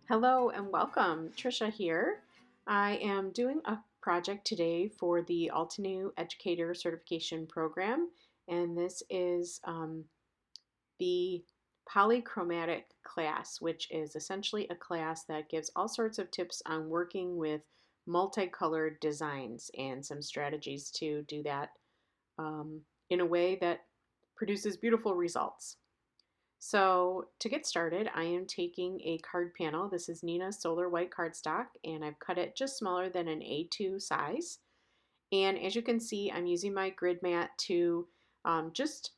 Hello and welcome, Trisha here. I am doing a project today for the Altenew Educator Certification Program, and this is the Polychromatic Class, which is essentially a class that gives all sorts of tips on working with multicolored designs and some strategies to do that in a way that produces beautiful results. So to get started, I am taking a card panel. This is Neenah Solar White Cardstock, and I've cut it just smaller than an A2 size. And as you can see, I'm using my grid mat to just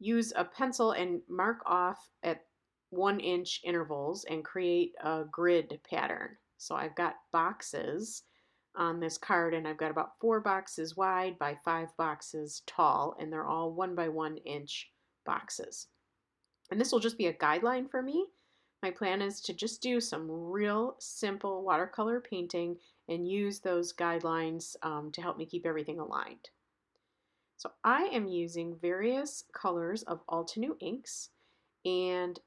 use a pencil and mark off at 1 inch intervals and create a grid pattern. So I've got boxes on this card, and I've got about 4 boxes wide by 5 boxes tall, and they're all 1 by 1 inch boxes. And this will just be a guideline for me. My plan is to just do some real simple watercolor painting and use those guidelines to help me keep everything aligned. So I am using various colors of Altenew inks and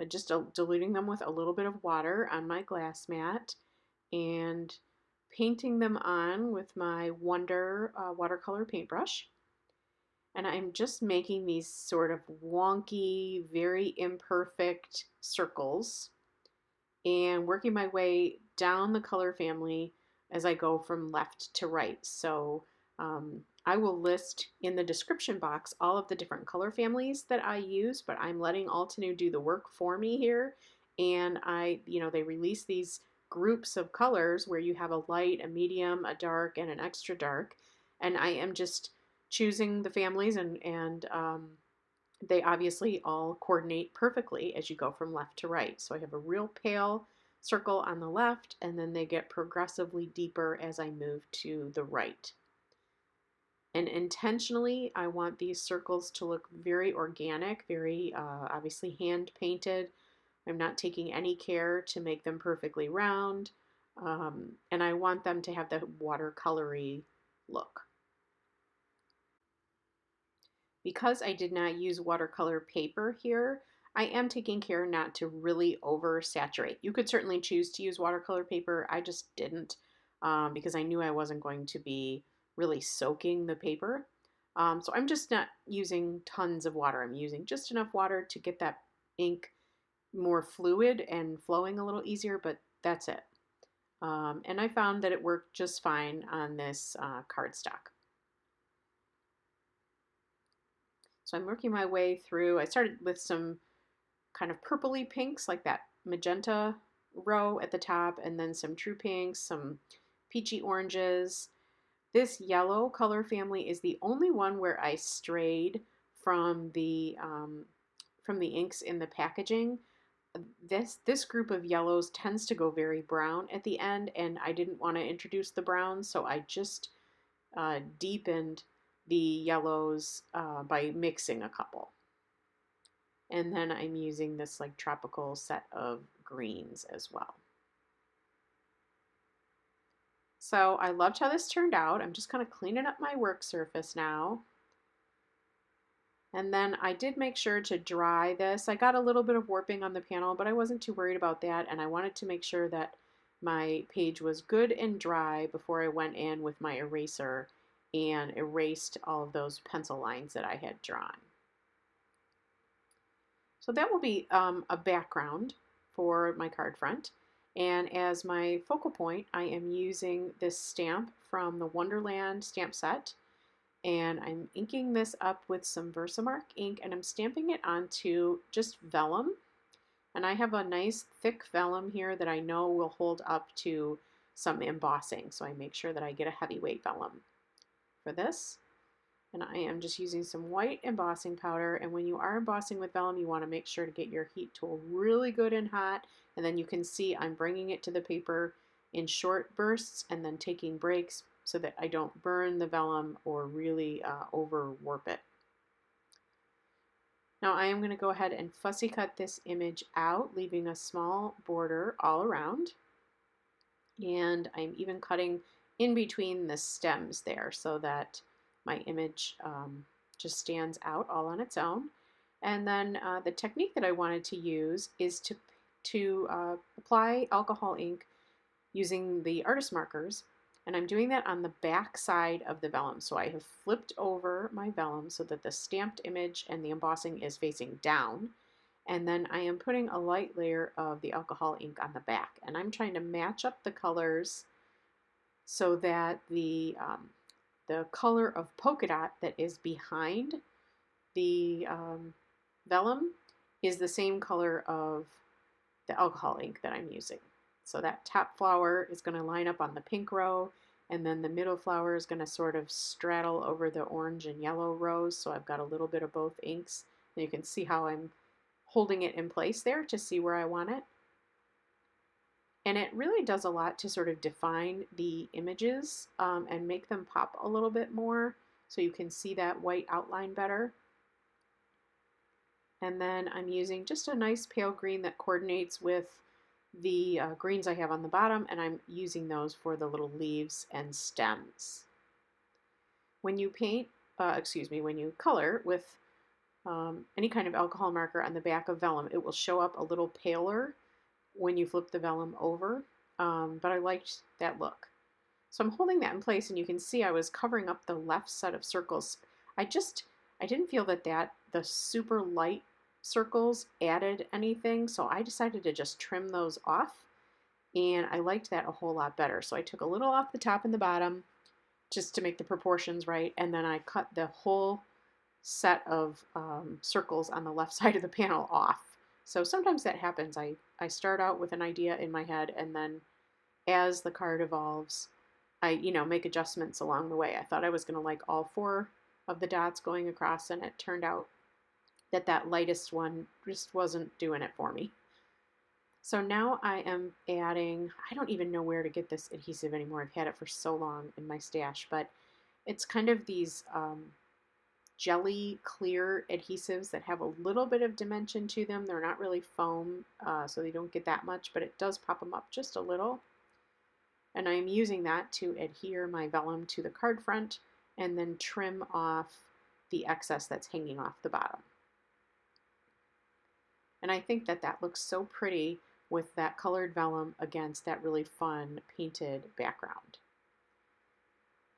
just diluting them with a little bit of water on my glass mat and painting them on with my Wonder watercolor paintbrush. And I'm just making these sort of wonky, very imperfect circles and working my way down the color family as I go from left to right. So I will list in the description box all of the different color families that I use, but I'm letting Altenew do the work for me here. And they release these groups of colors where you have a light, a medium, a dark, and an extra dark. And I am just choosing the families, and they obviously all coordinate perfectly as you go from left to right. So I have a real pale circle on the left, and then they get progressively deeper as I move to the right. And intentionally, I want these circles to look very organic, very obviously hand painted. I'm not taking any care to make them perfectly round, and I want them to have the watercolory look. Because I did not use watercolor paper here, I am taking care not to really oversaturate. You could certainly choose to use watercolor paper. I just didn't because I knew I wasn't going to be really soaking the paper. So I'm just not using tons of water. I'm using just enough water to get that ink more fluid and flowing a little easier, but that's it. And I found that it worked just fine on this cardstock. So I'm working my way through. I started with some kind of purpley pinks, like that magenta row at the top, and then some true pinks, some peachy oranges. This yellow color family is the only one where I strayed from the inks in the packaging. This group of yellows tends to go very brown at the end, and I didn't want to introduce the brown, so I just deepened the yellows by mixing a couple. And then I'm using this like tropical set of greens as well. So I loved how this turned out. I'm just kind of cleaning up my work surface now. And then I did make sure to dry this. I got a little bit of warping on the panel, but I wasn't too worried about that. And I wanted to make sure that my page was good and dry before I went in with my eraser and erased all of those pencil lines that I had drawn. So that will be a background for my card front. And as my focal point, I am using this stamp from the Wonderland Stamp Set. And I'm inking this up with some Versamark ink, and I'm stamping it onto just vellum. And I have a nice thick vellum here that I know will hold up to some embossing. So I make sure that I get a heavyweight vellum for this. And I am just using some white embossing powder. And when you are embossing with vellum, you want to make sure to get your heat tool really good and hot. And then you can see I'm bringing it to the paper in short bursts and then taking breaks so that I don't burn the vellum or really over warp it. Now I am going to go ahead and fussy cut this image out, leaving a small border all around. And I'm even cutting in between the stems there so that my image just stands out all on its own. And then the technique that I wanted to use is to to apply alcohol ink using the artist markers, and I'm doing that on the back side of the vellum. So I have flipped over my vellum so that the stamped image and the embossing is facing down, and then I am putting a light layer of the alcohol ink on the back, and I'm trying to match up the colors so that the color of polka dot that is behind the vellum is the same color of the alcohol ink that I'm using. So that top flower is going to line up on the pink row, and then the middle flower is going to sort of straddle over the orange and yellow rows. So I've got a little bit of both inks. And you can see how I'm holding it in place there to see where I want it. And it really does a lot to sort of define the images and make them pop a little bit more so you can see that white outline better. And then I'm using just a nice pale green that coordinates with the greens I have on the bottom, and I'm using those for the little leaves and stems. When you paint, when you color with any kind of alcohol marker on the back of vellum, it will show up a little paler when you flip the vellum over, but I liked that look. So I'm holding that in place, and you can see I was covering up the left set of circles. I didn't feel that the super light circles added anything, so I decided to just trim those off, and I liked that a whole lot better. So I took a little off the top and the bottom just to make the proportions right, and then I cut the whole set of circles on the left side of the panel off. So sometimes that happens. I start out with an idea in my head, and then as the card evolves, I make adjustments along the way. I thought I was going to like all 4 of the dots going across, and it turned out that lightest one just wasn't doing it for me. So now I am adding, I don't even know where to get this adhesive anymore. I've had it for so long in my stash, but it's kind of these jelly clear adhesives that have a little bit of dimension to them. They're not really foam, so they don't get that much, but it does pop them up just a little. And I'm using that to adhere my vellum to the card front and then trim off the excess that's hanging off the bottom. And I think that looks so pretty with that colored vellum against that really fun painted background.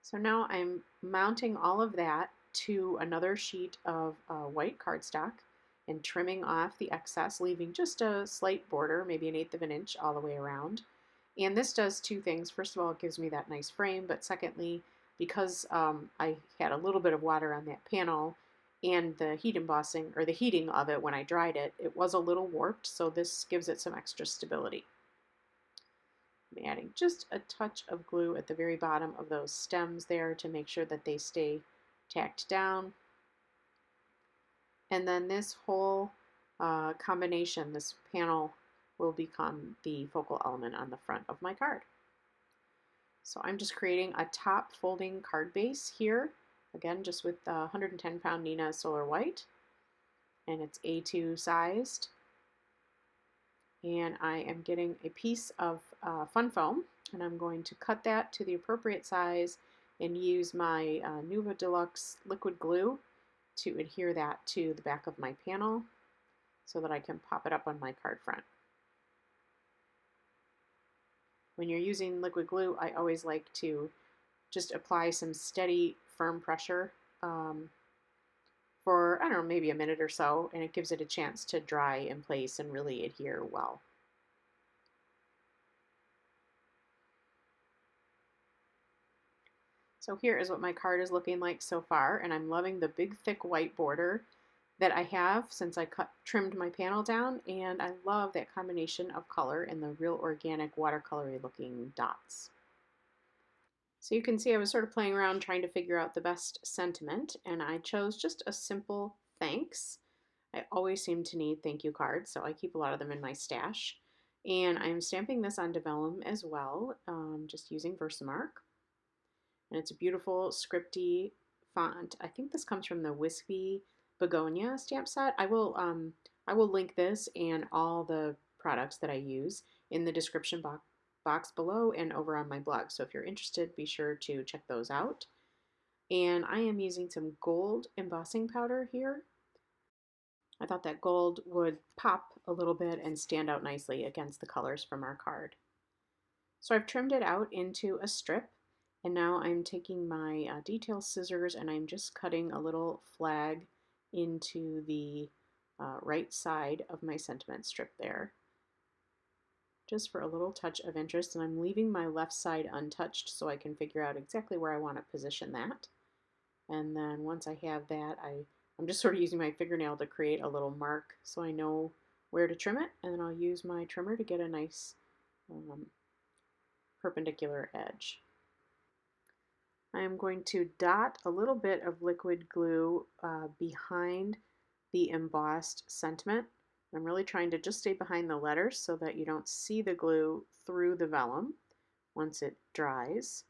So now I'm mounting all of that to another sheet of white cardstock and trimming off the excess, leaving just a slight border, maybe 1/8 of an inch all the way around. And this does 2 things. First of all, it gives me that nice frame, but secondly, because I had a little bit of water on that panel and the heat embossing, or the heating of it when I dried it, it was a little warped, so this gives it some extra stability. I'm adding just a touch of glue at the very bottom of those stems there to make sure that they stay tacked down. And then this whole combination, this panel, will become the focal element on the front of my card. So I'm just creating a top folding card base here, again just with 110 pound Neenah Solar White, and it's A2 sized. And I am getting a piece of fun foam, and I'm going to cut that to the appropriate size and use my Nuvo Deluxe liquid glue to adhere that to the back of my panel so that I can pop it up on my card front. When you're using liquid glue, I always like to just apply some steady, firm pressure for, I don't know, maybe a minute or so, and it gives it a chance to dry in place and really adhere well. So here is what my card is looking like so far, and I'm loving the big thick white border that I have since I trimmed my panel down, and I love that combination of color and the real organic watercolory looking dots. So you can see I was sort of playing around trying to figure out the best sentiment, and I chose just a simple thanks. I always seem to need thank you cards, so I keep a lot of them in my stash. And I'm stamping this onto vellum as well, just using Versamark. And it's a beautiful scripty font. I think this comes from the Wispy Begonia stamp set. I will link this and all the products that I use in the description box below and over on my blog. So if you're interested, be sure to check those out. And I am using some gold embossing powder here. I thought that gold would pop a little bit and stand out nicely against the colors from our card. So I've trimmed it out into a strip, and now I'm taking my detail scissors and I'm just cutting a little flag into the right side of my sentiment strip there, just for a little touch of interest, and I'm leaving my left side untouched so I can figure out exactly where I want to position that. And then once I have that, I'm just sort of using my fingernail to create a little mark so I know where to trim it, and then I'll use my trimmer to get a nice perpendicular edge. I am going to dot a little bit of liquid glue behind the embossed sentiment. I'm really trying to just stay behind the letters so that you don't see the glue through the vellum once it dries.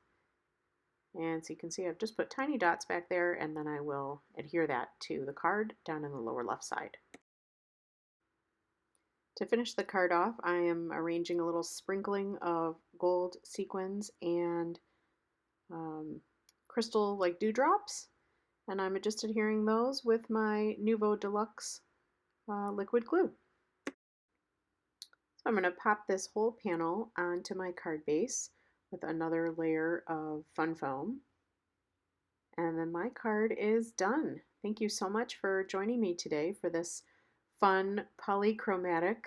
And so you can see I've just put tiny dots back there, and then I will adhere that to the card down in the lower left side. To finish the card off, I am arranging a little sprinkling of gold sequins and crystal like dewdrops, and I'm just adhering those with my Nuvo Deluxe liquid glue. So I'm going to pop this whole panel onto my card base with another layer of fun foam. And then my card is done. Thank you so much for joining me today for this fun polychromatic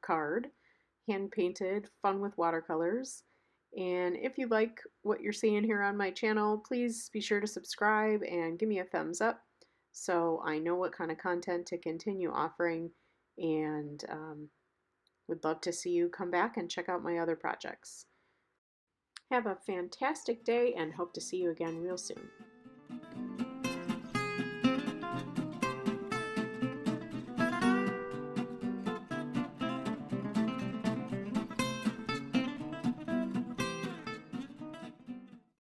card, hand painted, fun with watercolors. And if you like what you're seeing here on my channel, please be sure to subscribe and give me a thumbs up so I know what kind of content to continue offering, and would love to see you come back and check out my other projects. Have a fantastic day and hope to see you again real soon.